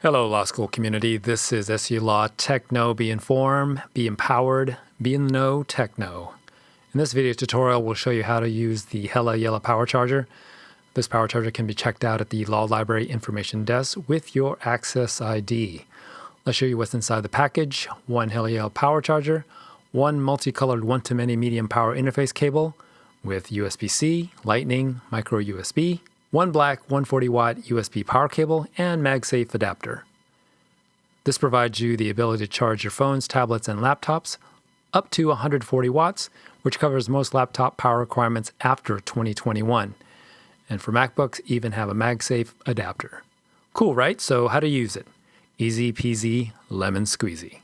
Hello, law school community. This is SU Law Techno. Be informed, be empowered, be in the know, techno. In this video tutorial, we'll show you how to use the Hella Yella Power Charger. This power charger can be checked out at the Law Library Information Desk with your Access ID. Let's show you what's inside the package. One Hella Yella Power Charger, one multicolored one-to-many medium power interface cable with USB-C, Lightning, micro USB, one black 140-watt USB power cable, and MagSafe adapter. This provides you the ability to charge your phones, tablets, and laptops up to 140 watts, which covers most laptop power requirements after 2021. And for MacBooks, even have a MagSafe adapter. Cool, right? So how to use it? Easy peasy, lemon squeezy.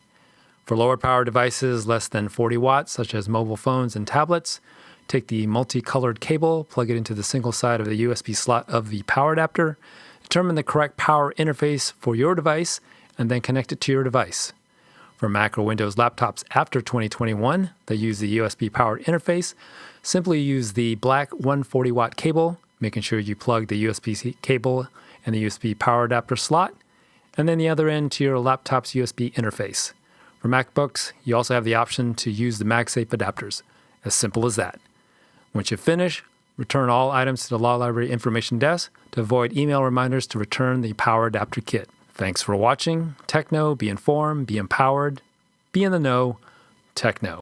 For lower power devices less than 40 watts, such as mobile phones and tablets, take the multicolored cable, plug it into the single side of the USB slot of the power adapter, determine the correct power interface for your device, and then connect it to your device. For Mac or Windows laptops after 2021 that use the USB powered interface, simply use the black 140-watt cable, making sure you plug the USB-C cable and the USB power adapter slot, and then the other end to your laptop's USB interface. For MacBooks, you also have the option to use the MagSafe adapters. As simple as that. Once you finish, return all items to the Law Library Information Desk to avoid email reminders to return the power adapter kit. Thanks for watching. Techno, be informed, be empowered, be in the know, techno.